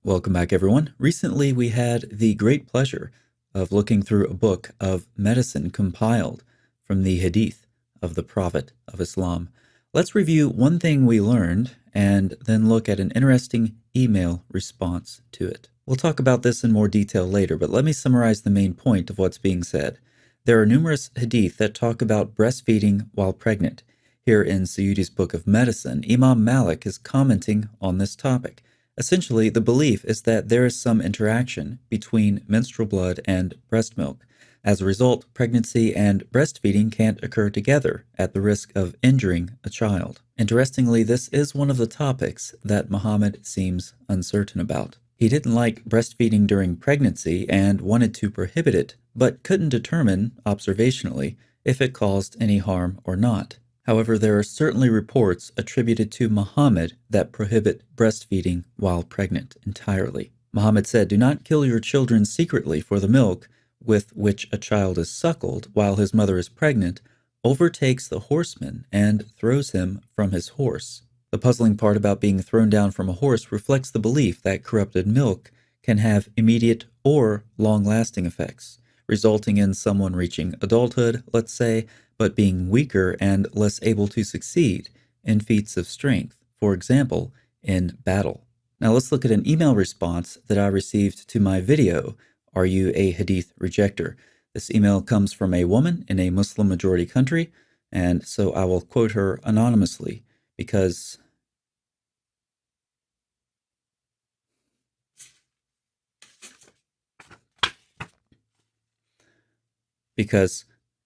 Welcome back, everyone. Recently, we had the great pleasure of looking through a book of medicine compiled from the Hadith of the Prophet of Islam. Let's review one thing we learned and then look at an interesting email response to it. We'll talk about this in more detail later, but let me summarize the main point of what's being said. There are numerous Hadith that talk about breastfeeding while pregnant. Here in Suyuti's Book of Medicine, Imam Malik is commenting on this topic. Essentially, the belief is that there is some interaction between menstrual blood and breast milk. As a result, pregnancy and breastfeeding can't occur together at the risk of injuring a child. Interestingly, this is one of the topics that Muhammad seems uncertain about. He didn't like breastfeeding during pregnancy and wanted to prohibit it, but couldn't determine, observationally, if it caused any harm or not. However, there are certainly reports attributed to Muhammad that prohibit breastfeeding while pregnant entirely. Muhammad said, "Do not kill your children secretly, for the milk with which a child is suckled while his mother is pregnant overtakes the horseman and throws him from his horse." The puzzling part about being thrown down from a horse reflects the belief that corrupted milk can have immediate or long-lasting effects, resulting in someone reaching adulthood, let's say, but being weaker and less able to succeed in feats of strength, for example, in battle. Now let's look at an email response that I received to my video, "Are You a Hadith Rejector?" This email comes from a woman in a Muslim-majority country, and so I will quote her anonymously because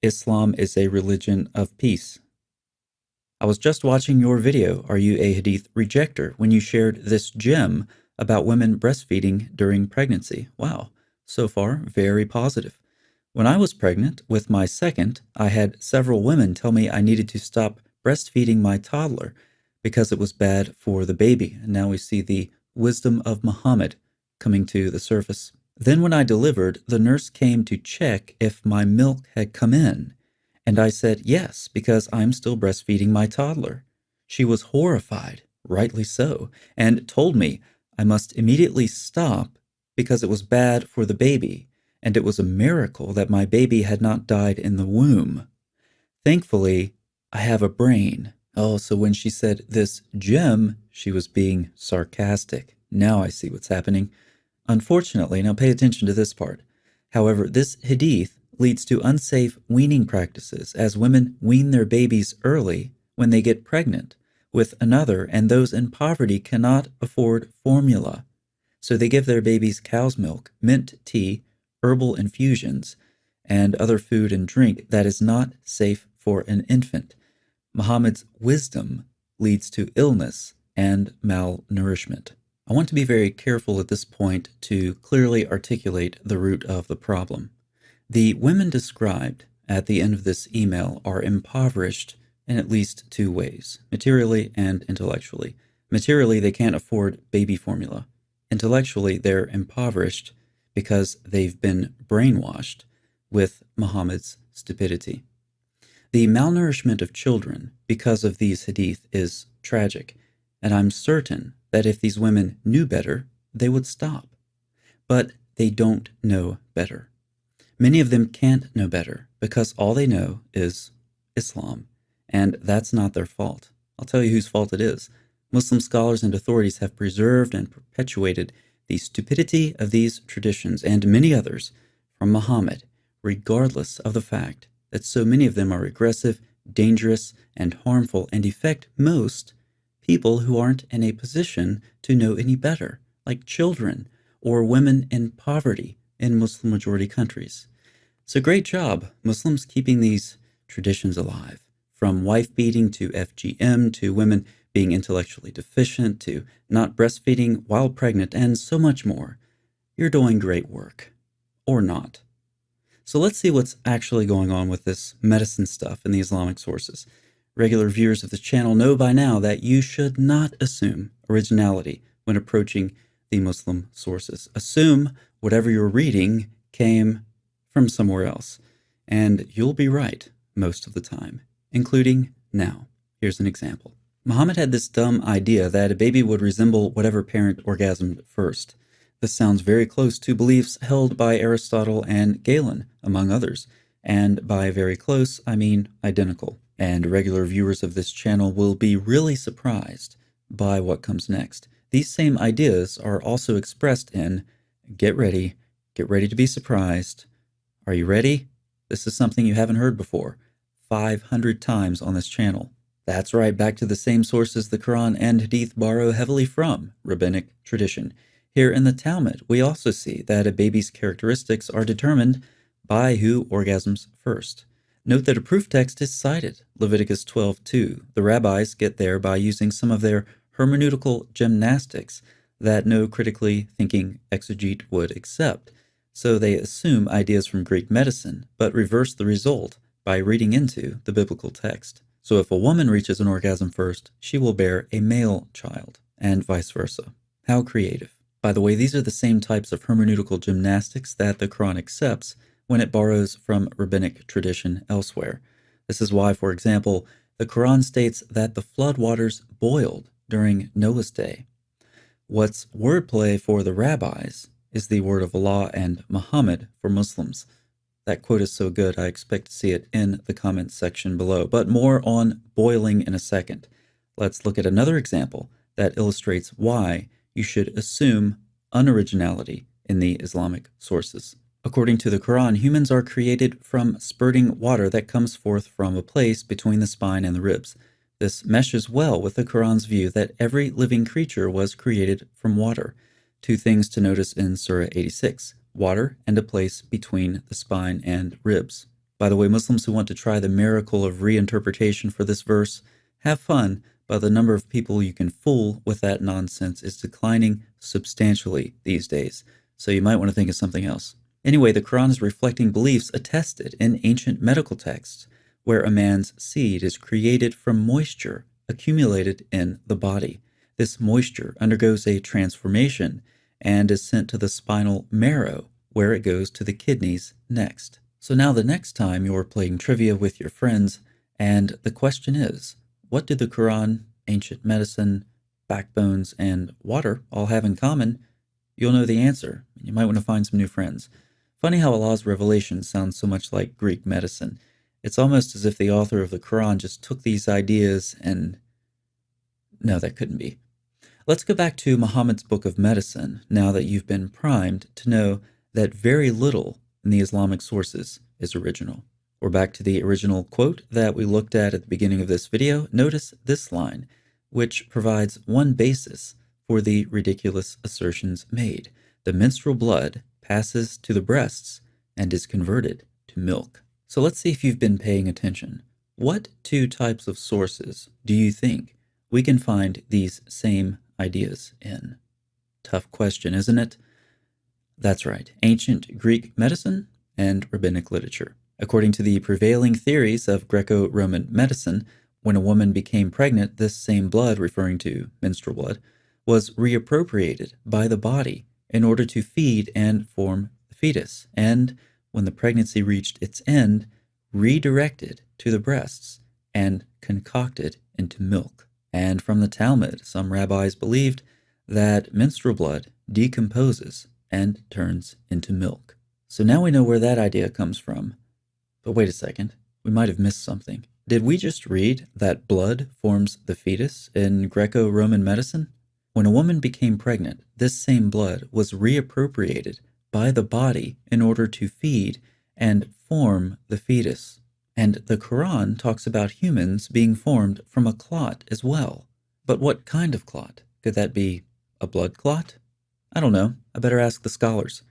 Islam is a religion of peace. I was just watching your video, "Are You a Hadith Rejector?" when you shared this gem about women breastfeeding during pregnancy. Wow, so far, very positive. When I was pregnant with my second, I had several women tell me I needed to stop breastfeeding my toddler because it was bad for the baby. And now we see the wisdom of Muhammad coming to the surface. Then when I delivered, the nurse came to check if my milk had come in, and I said yes, because I'm still breastfeeding my toddler. She was horrified, rightly so, and told me I must immediately stop because it was bad for the baby, and it was a miracle that my baby had not died in the womb. Thankfully, I have a brain. Oh, so when she said this gem, she was being sarcastic. Now I see what's happening. Unfortunately, now pay attention to this part. However, this hadith leads to unsafe weaning practices as women wean their babies early when they get pregnant with another, and those in poverty cannot afford formula. So they give their babies cow's milk, mint tea, herbal infusions, and other food and drink that is not safe for an infant. Muhammad's wisdom leads to illness and malnourishment. I want to be very careful at this point to clearly articulate the root of the problem. The women described at the end of this email are impoverished in at least two ways, materially and intellectually. Materially, they can't afford baby formula. Intellectually, they're impoverished because they've been brainwashed with Muhammad's stupidity. The malnourishment of children because of these hadith is tragic, and I'm certain that if these women knew better, they would stop. But they don't know better. Many of them can't know better because all they know is Islam, and that's not their fault. I'll tell you whose fault it is. Muslim scholars and authorities have preserved and perpetuated the stupidity of these traditions and many others from Muhammad, regardless of the fact that so many of them are regressive, dangerous, and harmful, and affect most people who aren't in a position to know any better, like children or women in poverty in Muslim-majority countries. So great job, Muslims, keeping these traditions alive, from wife beating to FGM to women being intellectually deficient to not breastfeeding while pregnant, and so much more. You're doing great work. Or not. So let's see what's actually going on with this medicine stuff in the Islamic sources. Regular viewers of this channel know by now that you should not assume originality when approaching the Muslim sources. Assume whatever you're reading came from somewhere else, and you'll be right most of the time, including now. Here's an example. Muhammad had this dumb idea that a baby would resemble whatever parent orgasmed first. This sounds very close to beliefs held by Aristotle and Galen, among others. And by very close, I mean identical. And regular viewers of this channel will be really surprised by what comes next. These same ideas are also expressed in get ready to be surprised. Are you ready? This is something you haven't heard before 500 times on this channel. That's right, back to the same sources the Quran and Hadith borrow heavily from, rabbinic tradition. Here in the Talmud, we also see that a baby's characteristics are determined by who orgasms first. Note that a proof text is cited, Leviticus 12:2. The rabbis get there by using some of their hermeneutical gymnastics that no critically thinking exegete would accept. So they assume ideas from Greek medicine, but reverse the result by reading into the biblical text. So if a woman reaches an orgasm first, she will bear a male child, and vice versa. How creative. By the way, these are the same types of hermeneutical gymnastics that the Quran accepts when it borrows from rabbinic tradition elsewhere. This is why, for example, the Quran states that the flood waters boiled during Noah's day. What's wordplay for the rabbis is the word of Allah and Muhammad for Muslims. That quote is so good, I expect to see it in the comments section below. But more on boiling in a second. Let's look at another example that illustrates why you should assume unoriginality in the Islamic sources. According to the Quran, humans are created from spurting water that comes forth from a place between the spine and the ribs. This meshes well with the Quran's view that every living creature was created from water. Two things to notice in Surah 86, water and a place between the spine and ribs. By the way, Muslims who want to try the miracle of reinterpretation for this verse, have fun, but the number of people you can fool with that nonsense is declining substantially these days, so you might want to think of something else. Anyway, the Quran is reflecting beliefs attested in ancient medical texts, where a man's seed is created from moisture accumulated in the body. This moisture undergoes a transformation and is sent to the spinal marrow, where it goes to the kidneys next. So now the next time you're playing trivia with your friends, and the question is, what do the Quran, ancient medicine, backbones, and water all have in common? You'll know the answer. You might want to find some new friends. Funny how Allah's revelation sounds so much like Greek medicine. It's almost as if the author of the Quran just took these ideas and... No, that couldn't be. Let's go back to Muhammad's Book of Medicine, now that you've been primed to know that very little in the Islamic sources is original. We're back to the original quote that we looked at the beginning of this video. Notice this line, which provides one basis for the ridiculous assertions made. The menstrual blood passes to the breasts and is converted to milk. So let's see if you've been paying attention. What two types of sources do you think we can find these same ideas in? Tough question, isn't it? That's right, ancient Greek medicine and rabbinic literature. According to the prevailing theories of Greco-Roman medicine, when a woman became pregnant, this same blood, referring to menstrual blood, was reappropriated by the body in order to feed and form the fetus, and when the pregnancy reached its end, redirected to the breasts and concocted into milk. And from the Talmud, some rabbis believed that menstrual blood decomposes and turns into milk. So now we know where that idea comes from. But wait a second, we might have missed something. Did we just read that blood forms the fetus in Greco-Roman medicine? When a woman became pregnant, this same blood was reappropriated by the body in order to feed and form the fetus. And the Quran talks about humans being formed from a clot as well. But what kind of clot? Could that be a blood clot? I don't know. I better ask the scholars.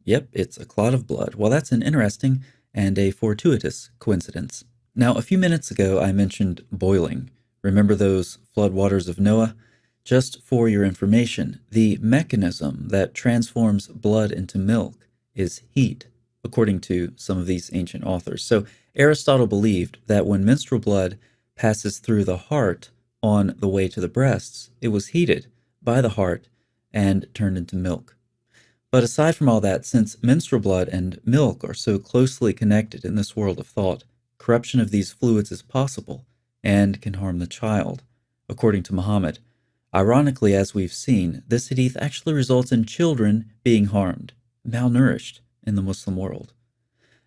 Yep, it's a clot of blood. Well, that's an interesting and a fortuitous coincidence. Now, a few minutes ago, I mentioned boiling. Remember those flood waters of Noah? Just for your information, the mechanism that transforms blood into milk is heat, according to some of these ancient authors. So Aristotle believed that when menstrual blood passes through the heart on the way to the breasts, it was heated by the heart and turned into milk. But aside from all that, since menstrual blood and milk are so closely connected in this world of thought, corruption of these fluids is possible and can harm the child. According to Muhammad, Ironically, as we've seen, this hadith actually results in children being harmed, malnourished in the Muslim world.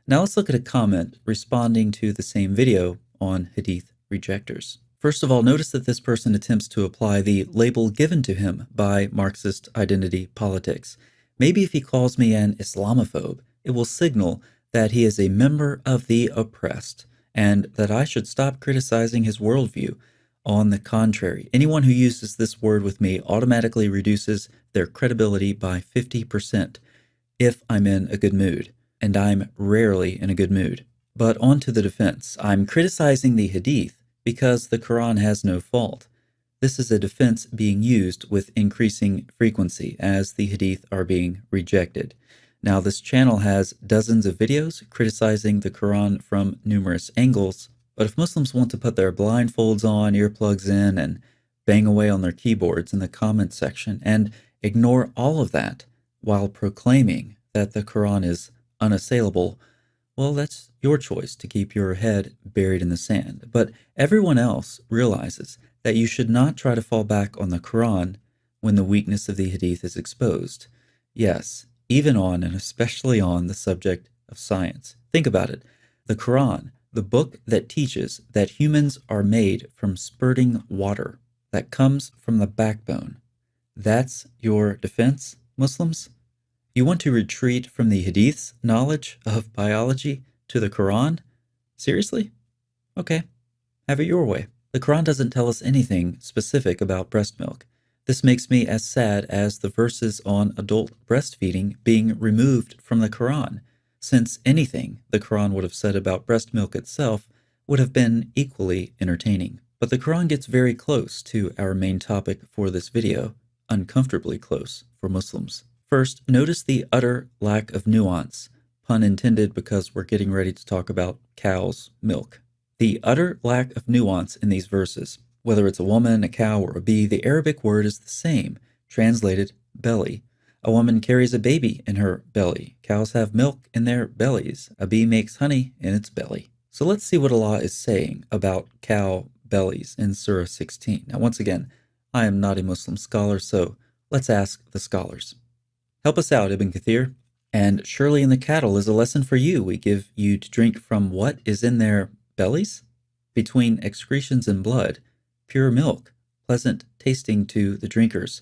Now let's look at a comment responding to the same video on hadith rejectors. First of all, notice that this person attempts to apply the label given to him by Marxist identity politics. Maybe if he calls me an Islamophobe, it will signal that he is a member of the oppressed and that I should stop criticizing his worldview. On the contrary, anyone who uses this word with me automatically reduces their credibility by 50% if I'm in a good mood, and I'm rarely in a good mood. But on to the defense. I'm criticizing the hadith because the Quran has no fault. This is a defense being used with increasing frequency as the hadith are being rejected. Now, this channel has dozens of videos criticizing the Quran from numerous angles, but if Muslims want to put their blindfolds on, earplugs in, and bang away on their keyboards in the comments section and ignore all of that while proclaiming that the Quran is unassailable, well, that's your choice to keep your head buried in the sand. But everyone else realizes that you should not try to fall back on the Quran when the weakness of the hadith is exposed. Yes, even on and especially on the subject of science. Think about it. The Quran, the book that teaches that humans are made from spurting water that comes from the backbone. That's your defense, Muslims? You want to retreat from the hadith's knowledge of biology to the Quran? Seriously? Okay, have it your way. The Quran doesn't tell us anything specific about breast milk. This makes me as sad as the verses on adult breastfeeding being removed from the Quran, since anything the Quran would have said about breast milk itself would have been equally entertaining. But the Quran gets very close to our main topic for this video, uncomfortably close for Muslims. First, notice the utter lack of nuance, pun intended because we're getting ready to talk about cow's milk. The utter lack of nuance in these verses. Whether it's a woman, a cow, or a bee, the Arabic word is the same, translated belly. A woman carries a baby in her belly. Cows have milk in their bellies. A bee makes honey in its belly. So let's see what Allah is saying about cow bellies in Surah 16. Now, once again, I am not a Muslim scholar, so let's ask the scholars. Help us out, Ibn Kathir. And surely in the cattle is a lesson for you. We give you to drink from what is in their bellies? Between excretions and blood, pure milk, pleasant tasting to the drinkers.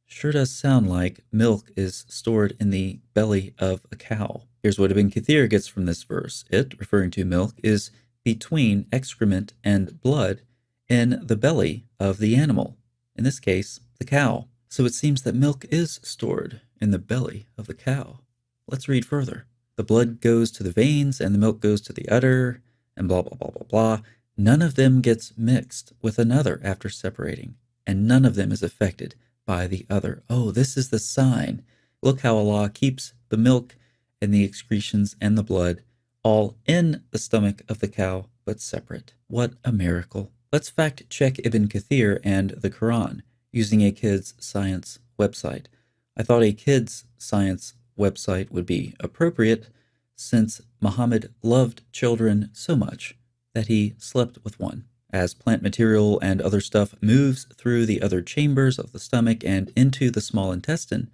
Sure does sound like milk is stored in the belly of a cow. Here's what Ibn Kathir gets from this verse. It, referring to milk, is between excrement and blood in the belly of the animal, in this case, the cow. So it seems that milk is stored in the belly of the cow. Let's read further. The blood goes to the veins and the milk goes to the udder, and blah, blah, blah, blah, blah. None of them gets mixed with another after separating, and none of them is affected by the other. Oh, this is the sign. Look how Allah keeps the milk and the excretions and the blood all in the stomach of the cow, but separate. What a miracle. Let's fact check Ibn Kathir and the Quran using a kids' science website. I thought a kids' science website would be appropriate since Muhammad loved children so much that he slept with one. As plant material and other stuff moves through the other chambers of the stomach and into the small intestine,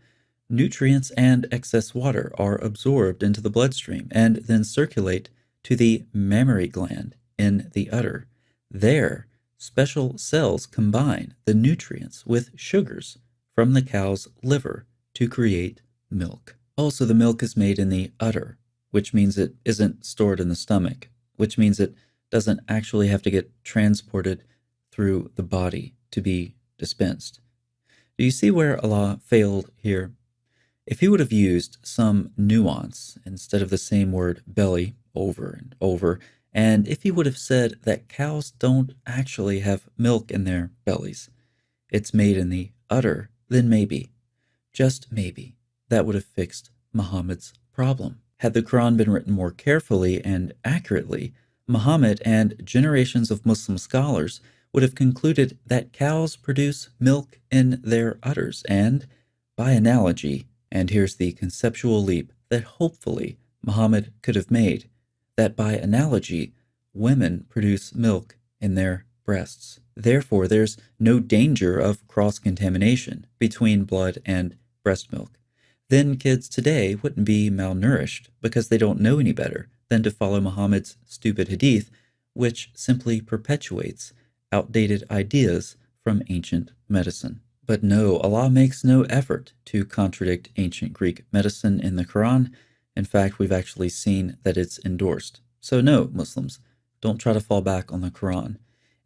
nutrients and excess water are absorbed into the bloodstream and then circulate to the mammary gland in the udder. There, special cells combine the nutrients with sugars from the cow's liver to create milk. Also, the milk is made in the udder, which means it isn't stored in the stomach, which means it doesn't actually have to get transported through the body to be dispensed. Do you see where Allah failed here? If he would have used some nuance instead of the same word belly over and over, and if he would have said that cows don't actually have milk in their bellies, it's made in the udder, then maybe, just maybe, that would have fixed Muhammad's problem. Had the Quran been written more carefully and accurately, Muhammad and generations of Muslim scholars would have concluded that cows produce milk in their udders and, by analogy, and here's the conceptual leap that hopefully Muhammad could have made, that by analogy, women produce milk in their breasts. Therefore, there's no danger of cross-contamination between blood and breast milk. Then kids today wouldn't be malnourished because they don't know any better than to follow Muhammad's stupid hadith, which simply perpetuates outdated ideas from ancient medicine. But no, Allah makes no effort to contradict ancient Greek medicine in the Quran. In fact, we've actually seen that it's endorsed. So no, Muslims, don't try to fall back on the Quran.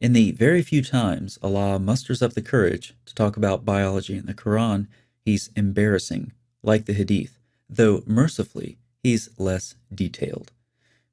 In the very few times Allah musters up the courage to talk about biology in the Quran, he's embarrassing, like the Hadith, though mercifully, he's less detailed.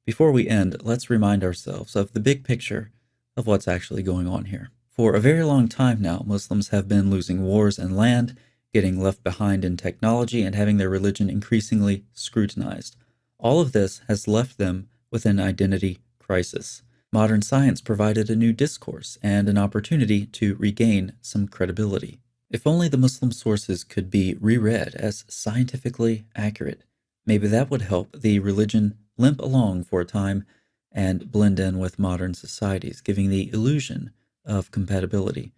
Before we end, let's remind ourselves of the big picture of what's actually going on here. For a very long time now, Muslims have been losing wars and land, getting left behind in technology, and having their religion increasingly scrutinized. All of this has left them with an identity crisis. Modern science provided a new discourse and an opportunity to regain some credibility. If only the Muslim sources could be reread as scientifically accurate, maybe that would help the religion limp along for a time and blend in with modern societies, giving the illusion of compatibility.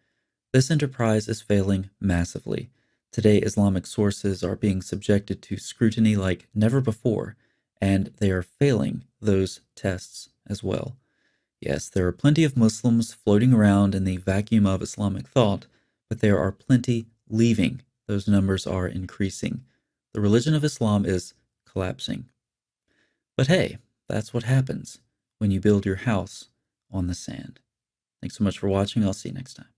This enterprise is failing massively. Today, Islamic sources are being subjected to scrutiny like never before, and they are failing those tests as well. Yes, there are plenty of Muslims floating around in the vacuum of Islamic thought, but there are plenty leaving. Those numbers are increasing. The religion of Islam is collapsing. But hey, that's what happens when you build your house on the sand. Thanks so much for watching. I'll see you next time.